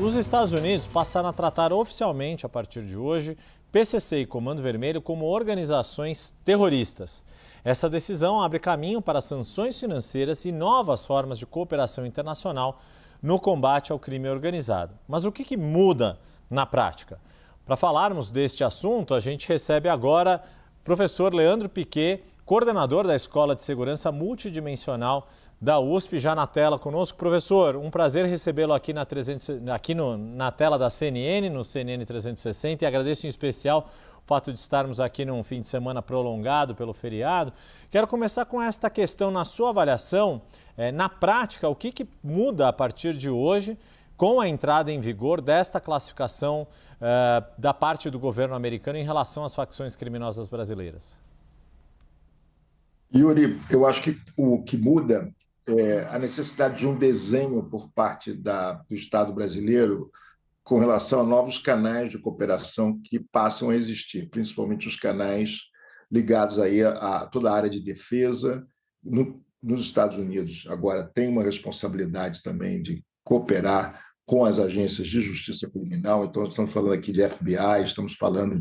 Os Estados Unidos passaram a tratar oficialmente, a partir de hoje, PCC e Comando Vermelho como organizações terroristas. Essa decisão abre caminho para sanções financeiras e novas formas de cooperação internacional no combate ao crime organizado. Mas o que muda na prática? Para falarmos deste assunto, a gente recebe agora o professor Leandro Piquet, coordenador da Escola de Segurança Multidimensional da USP, já na tela conosco. Professor, um prazer recebê-lo aqui na tela da CNN, no CNN 360, e agradeço em especial o fato de estarmos aqui num fim de semana prolongado pelo feriado. Quero começar com esta questão, na sua avaliação, na prática, o que muda a partir de hoje com a entrada em vigor desta classificação da parte do governo americano em relação às facções criminosas brasileiras? Yuri, eu acho que o que muda é a necessidade de um desenho por parte do Estado brasileiro com relação a novos canais de cooperação que passam a existir, principalmente os canais ligados aí a toda a área de defesa. Nos Estados Unidos, agora, tem uma responsabilidade também de cooperar com as agências de justiça criminal. Então, estamos falando aqui de FBI, estamos falando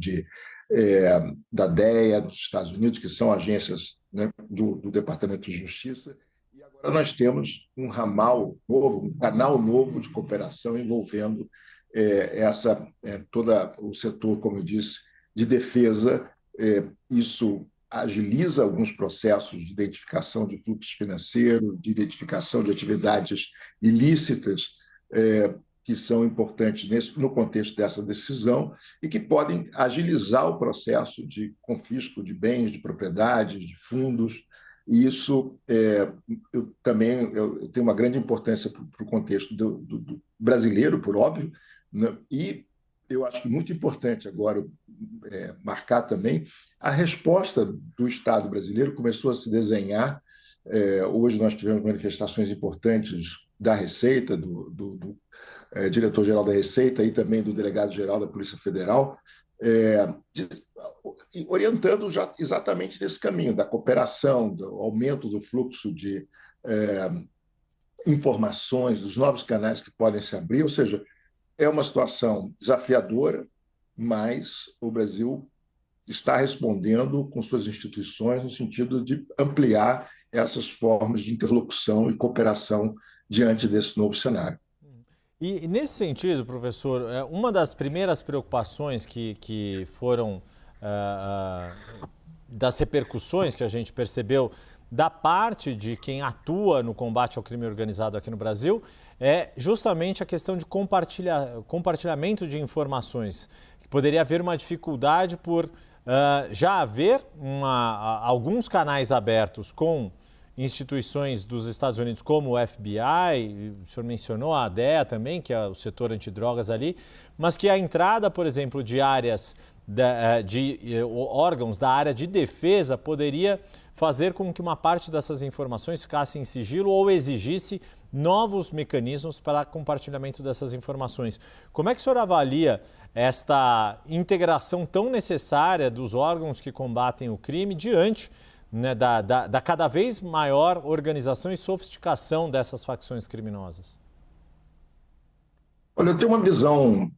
da DEA dos Estados Unidos, que são agências, né, do Departamento de Justiça. E agora nós temos um ramal novo, um canal novo de cooperação envolvendo todo o setor, como eu disse, de defesa. Isso agiliza alguns processos de identificação de fluxos financeiros, de identificação de atividades ilícitas, que são importantes no contexto dessa decisão e que podem agilizar o processo de confisco de bens, de propriedades, de fundos. E isso eu tenho uma grande importância para o contexto do brasileiro, por óbvio, né? E eu acho que muito importante agora marcar também a resposta do Estado brasileiro começou a se desenhar. Hoje nós tivemos manifestações importantes da Receita, do diretor-geral da Receita e também do delegado-geral da Polícia Federal, orientando já exatamente desse caminho, da cooperação, do aumento do fluxo de informações, dos novos canais que podem se abrir. Ou seja, é uma situação desafiadora, mas o Brasil está respondendo com suas instituições no sentido de ampliar essas formas de interlocução e cooperação diante desse novo cenário. E nesse sentido, professor, uma das primeiras preocupações que foram das repercussões que a gente percebeu da parte de quem atua no combate ao crime organizado aqui no Brasil é justamente a questão de compartilhamento de informações. Poderia haver uma dificuldade por já haver alguns canais abertos com instituições dos Estados Unidos como o FBI, o senhor mencionou a DEA também, que é o setor antidrogas ali, mas que a entrada, por exemplo, de áreas, de órgãos da área de defesa poderia fazer com que uma parte dessas informações ficasse em sigilo ou exigisse novos mecanismos para compartilhamento dessas informações. Como é que o senhor avalia esta integração tão necessária dos órgãos que combatem o crime diante, né, da cada vez maior organização e sofisticação dessas facções criminosas? Olha, eu tenho uma visão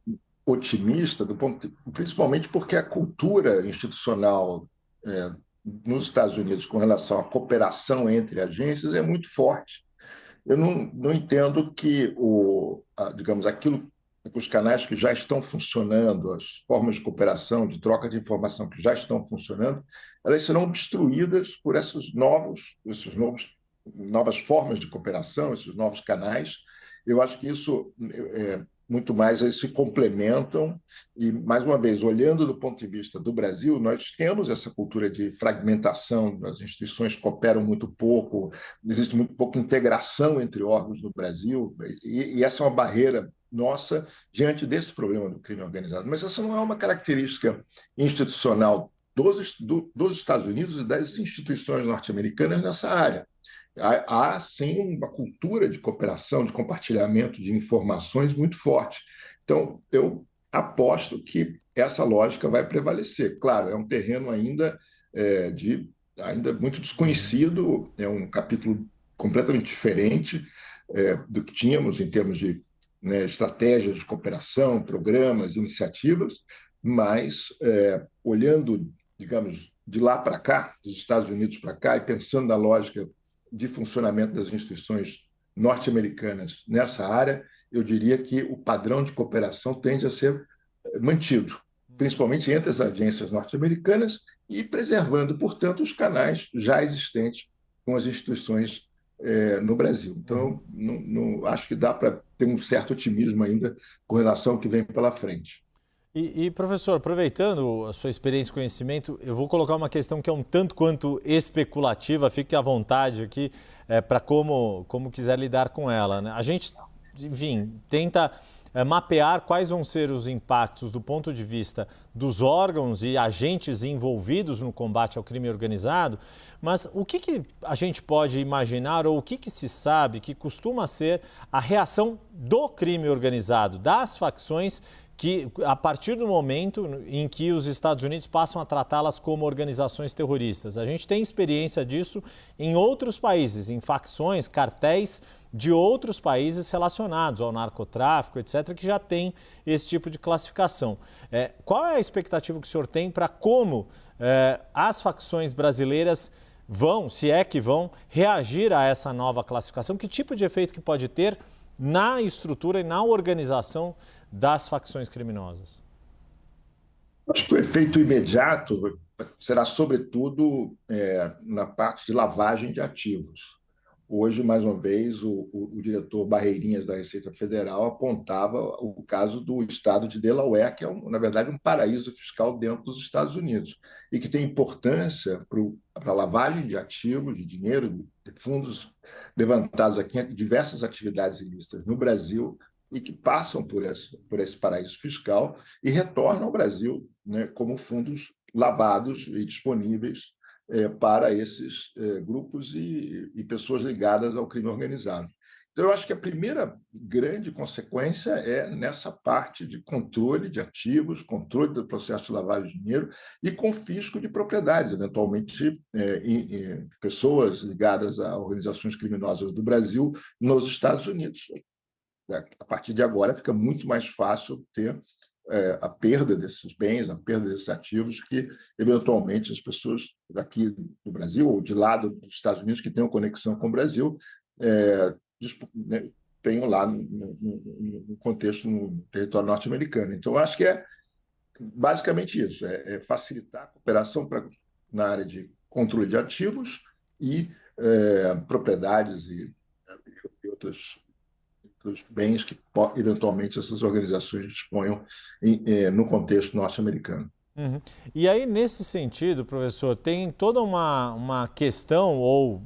otimista, principalmente porque a cultura institucional nos Estados Unidos com relação à cooperação entre agências é muito forte. Eu não entendo que digamos, os canais que já estão funcionando, as formas de cooperação, de troca de informação que já estão funcionando, elas serão obstruídas por novas formas de cooperação, esses novos canais. Eu acho que isso muito mais eles se complementam e, mais uma vez, olhando do ponto de vista do Brasil, nós temos essa cultura de fragmentação, as instituições cooperam muito pouco, existe muito pouca integração entre órgãos no Brasil e essa é uma barreira nossa diante desse problema do crime organizado. Mas essa não é uma característica institucional dos Estados Unidos e das instituições norte-americanas nessa área. Há, sim, uma cultura de cooperação, de compartilhamento de informações muito forte. Então, eu aposto que essa lógica vai prevalecer. Claro, é um terreno ainda muito desconhecido, é um capítulo completamente diferente do que tínhamos em termos de né, estratégias de cooperação, programas, iniciativas, mas olhando, digamos, de lá para cá, dos Estados Unidos para cá, e pensando na lógica de funcionamento das instituições norte-americanas nessa área, eu diria que o padrão de cooperação tende a ser mantido, principalmente entre as agências norte-americanas e preservando, portanto, os canais já existentes com as instituições no Brasil. Então, acho que dá para ter um certo otimismo ainda com relação ao que vem pela frente. Professor, aproveitando a sua experiência e conhecimento, eu vou colocar uma questão que é um tanto quanto especulativa, fique à vontade aqui para como quiser lidar com ela, né? A gente, enfim, tenta mapear quais vão ser os impactos do ponto de vista dos órgãos e agentes envolvidos no combate ao crime organizado, mas o que a gente pode imaginar ou o que se sabe que costuma ser a reação do crime organizado, das facções, que a partir do momento em que os Estados Unidos passam a tratá-las como organizações terroristas. A gente tem experiência disso em outros países, em facções, cartéis de outros países relacionados ao narcotráfico, etc., que já tem esse tipo de classificação. Qual é a expectativa que o senhor tem para como as facções brasileiras vão, se é que vão, reagir a essa nova classificação? Que tipo de efeito que pode ter na estrutura e na organização das facções criminosas? Acho que o efeito imediato será, sobretudo, na parte de lavagem de ativos. Hoje, mais uma vez, o diretor Barreirinhas da Receita Federal apontava o caso do estado de Delaware, que é, na verdade, um paraíso fiscal dentro dos Estados Unidos, e que tem importância para a lavagem de ativos, de dinheiro, de fundos levantados aqui em diversas atividades ilícitas no Brasil, e que passam por esse paraíso fiscal e retornam ao Brasil, né, como fundos lavados e disponíveis para esses grupos e pessoas ligadas ao crime organizado. Então, eu acho que a primeira grande consequência é nessa parte de controle de ativos, controle do processo de lavagem de dinheiro e confisco de propriedades, eventualmente pessoas ligadas a organizações criminosas do Brasil nos Estados Unidos. A partir de agora fica muito mais fácil ter a perda desses bens, a perda desses ativos que, eventualmente, as pessoas daqui do Brasil ou de lá dos Estados Unidos que tenham conexão com o Brasil tenham lá no contexto, no território norte-americano. Então, acho que é basicamente isso, é facilitar a cooperação na área de controle de ativos e propriedades e outras dos bens que, eventualmente, essas organizações disponham no contexto norte-americano. Uhum. E aí, nesse sentido, professor, tem toda uma questão ou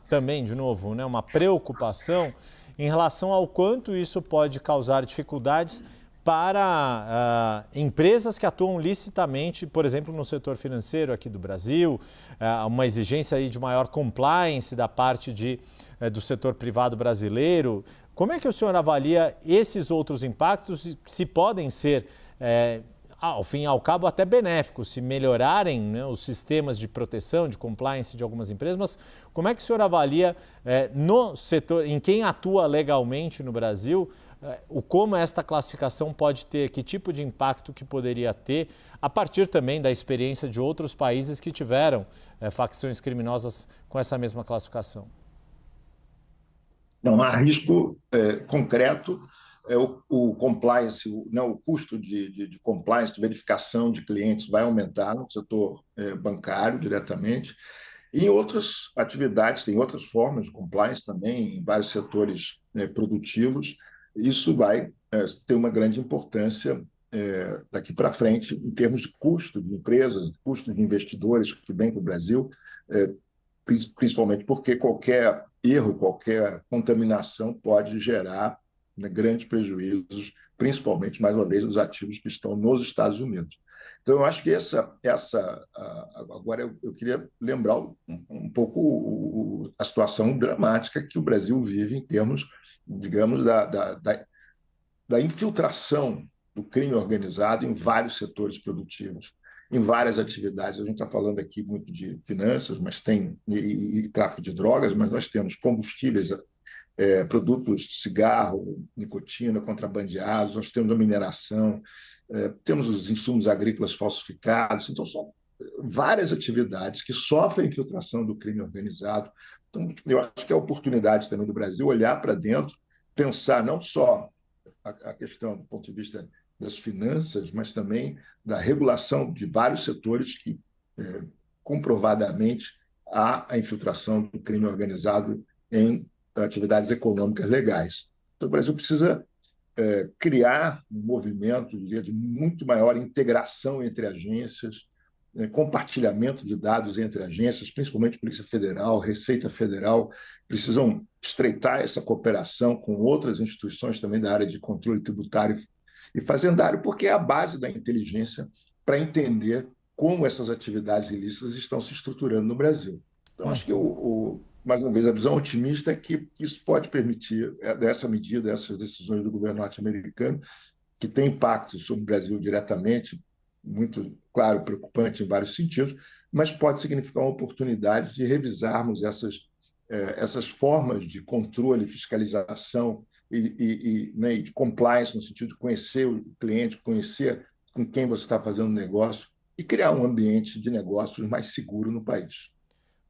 também, de novo, né, uma preocupação em relação ao quanto isso pode causar dificuldades para empresas que atuam licitamente, por exemplo, no setor financeiro aqui do Brasil, uma exigência aí de maior compliance da parte do setor privado brasileiro. Como é que o senhor avalia esses outros impactos, se podem ser, ao fim e ao cabo, até benéficos, se melhorarem, né, os sistemas de proteção, de compliance de algumas empresas, mas como é que o senhor avalia no setor, em quem atua legalmente no Brasil, como esta classificação pode ter, que tipo de impacto que poderia ter, a partir também da experiência de outros países que tiveram facções criminosas com essa mesma classificação? Não há risco concreto. O compliance, o custo de compliance, de verificação de clientes vai aumentar no setor bancário diretamente. E em outras atividades, tem outras formas de compliance também, em vários setores produtivos. Isso vai ter uma grande importância daqui para frente, em termos de custo de empresas, custo de investidores que vêm para o Brasil, principalmente porque qualquer erro, qualquer contaminação pode gerar grandes prejuízos, principalmente, mais uma vez, nos ativos que estão nos Estados Unidos. Então, eu acho que agora eu queria lembrar um pouco a situação dramática que o Brasil vive em termos, digamos, da infiltração do crime organizado em vários setores produtivos, em várias atividades. A gente está falando aqui muito de finanças, mas tem e tráfico de drogas, mas nós temos combustíveis produtos de cigarro, nicotina, contrabandeados, nós temos a mineração, temos os insumos agrícolas falsificados. Então, são várias atividades que sofrem infiltração do crime organizado. Então, eu acho que é a oportunidade também do Brasil olhar para dentro, pensar não só a questão do ponto de vista das finanças, mas também da regulação de vários setores que, comprovadamente, há a infiltração do crime organizado em atividades econômicas legais. Então, o Brasil precisa criar um movimento, diria, de muito maior integração entre agências, compartilhamento de dados entre agências, principalmente Polícia Federal, Receita Federal, precisam estreitar essa cooperação com outras instituições também da área de controle tributário e fazendário, porque é a base da inteligência para entender como essas atividades ilícitas estão se estruturando no Brasil. Então, acho que, mais uma vez, a visão otimista é que isso pode permitir, dessa medida, essas decisões do governo norte-americano, que tem impacto sobre o Brasil diretamente, muito, claro, preocupante em vários sentidos, mas pode significar uma oportunidade de revisarmos essas formas de controle, fiscalização né, e de compliance, no sentido de conhecer o cliente, conhecer com quem você está fazendo negócio e criar um ambiente de negócios mais seguro no país.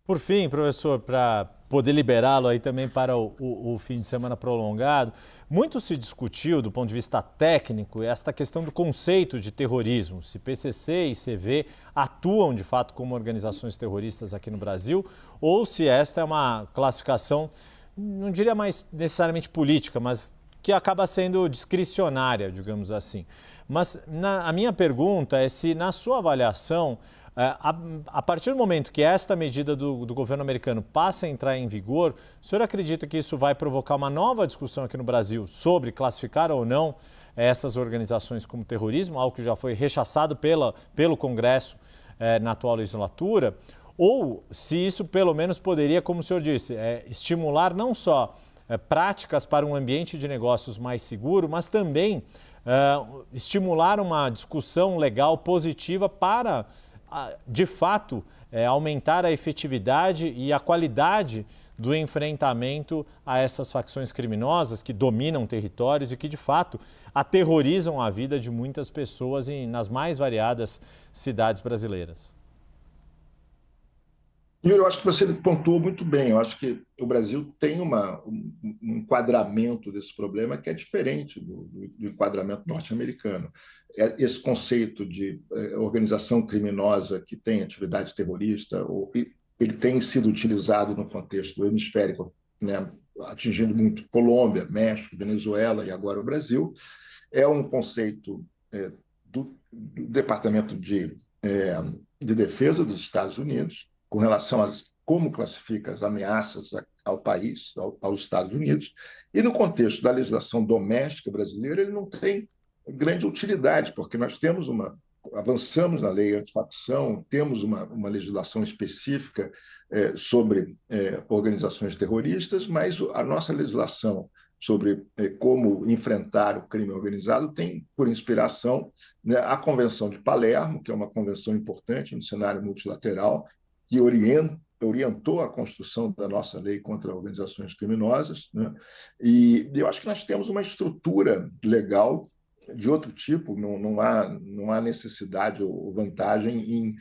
Por fim, professor, para poder liberá-lo aí também para o fim de semana prolongado, muito se discutiu do ponto de vista técnico esta questão do conceito de terrorismo, se PCC e CV atuam de fato como organizações terroristas aqui no Brasil ou se esta é uma classificação, não diria mais necessariamente política, mas que acaba sendo discricionária, digamos assim. Mas a minha pergunta é se, na sua avaliação, a partir do momento que esta medida do governo americano passa a entrar em vigor, o senhor acredita que isso vai provocar uma nova discussão aqui no Brasil sobre classificar ou não essas organizações como terrorismo, algo que já foi rechaçado pelo Congresso na atual legislatura? Ou se isso pelo menos poderia, como o senhor disse, estimular não só práticas para um ambiente de negócios mais seguro, mas também estimular uma discussão legal positiva para de fato, aumentar a efetividade e a qualidade do enfrentamento a essas facções criminosas que dominam territórios e que, de fato, aterrorizam a vida de muitas pessoas nas mais variadas cidades brasileiras. Eu acho que você pontuou muito bem. Eu acho que o Brasil tem um enquadramento desse problema que é diferente do enquadramento norte-americano. Esse conceito de organização criminosa que tem atividade terrorista, ele tem sido utilizado no contexto do hemisférico, né, atingindo muito Colômbia, México, Venezuela e agora o Brasil. É um conceito do Departamento de Defesa dos Estados Unidos, com relação a como classifica as ameaças ao país, aos Estados Unidos, e no contexto da legislação doméstica brasileira, ele não tem grande utilidade, porque nós avançamos na lei antifacção, temos uma legislação específica sobre organizações terroristas, mas a nossa legislação sobre como enfrentar o crime organizado tem por inspiração, né, a Convenção de Palermo, que é uma convenção importante no cenário multilateral, que orientou a construção da nossa lei contra organizações criminosas, né? E eu acho que nós temos uma estrutura legal de outro tipo, não há necessidade ou vantagem em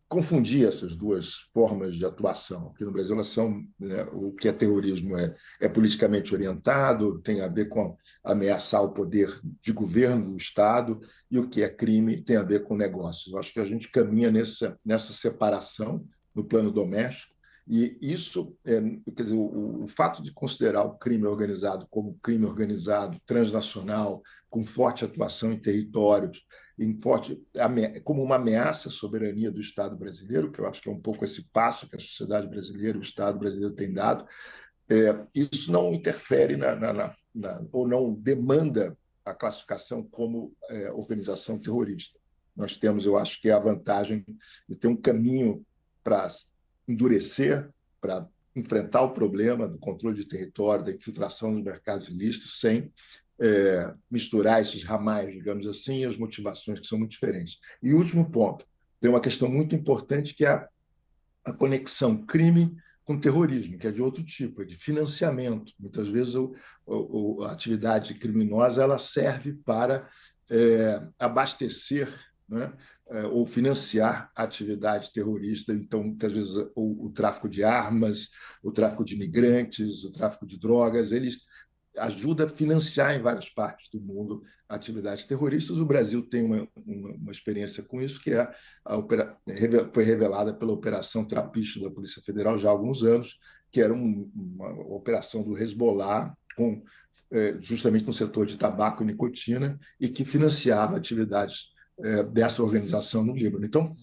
confundir essas duas formas de atuação. Aqui no Brasil, elas são, né, o que é terrorismo é politicamente orientado, tem a ver com ameaçar o poder de governo do Estado, e o que é crime tem a ver com negócios. Eu acho que a gente caminha nessa separação no plano doméstico, e isso, quer dizer, o fato de considerar o crime organizado como crime organizado, transnacional, com forte atuação em territórios, como uma ameaça à soberania do Estado brasileiro, que eu acho que é um pouco esse passo que a sociedade brasileira, o Estado brasileiro tem dado, isso não interfere ou não demanda a classificação como organização terrorista. Nós temos, eu acho que a vantagem de ter um caminho para endurecer, para enfrentar o problema do controle de território, da infiltração nos mercados ilícitos, sem misturar esses ramais, digamos assim, e as motivações que são muito diferentes. E último ponto, tem uma questão muito importante que é a conexão crime com terrorismo, que é de outro tipo, é de financiamento. Muitas vezes a atividade criminosa ela serve para abastecer, né, ou financiar a atividade terrorista. Então, muitas vezes, o tráfico de armas, o tráfico de imigrantes, o tráfico de drogas, eles ajudam a financiar em várias partes do mundo atividades terroristas. O Brasil tem uma experiência com isso, que é foi revelada pela Operação Trapiche da Polícia Federal já há alguns anos, que era uma operação do Hezbollah justamente no setor de tabaco e nicotina e que financiava atividades dessa organização no Líbano. Então,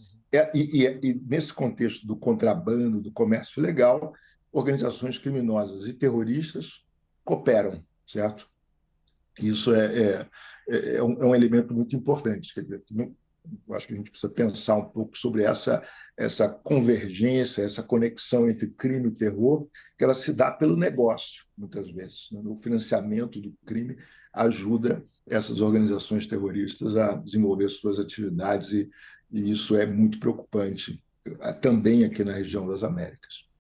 nesse contexto do contrabando, do comércio ilegal, organizações criminosas e terroristas cooperam, certo? Isso é um elemento muito importante. Quer dizer, eu acho que a gente precisa pensar um pouco sobre essa convergência, essa conexão entre crime e terror, que ela se dá pelo negócio, muitas vezes, né? O financiamento do crime ajuda essas organizações terroristas a desenvolver suas atividades, e isso é muito preocupante também aqui na região das Américas.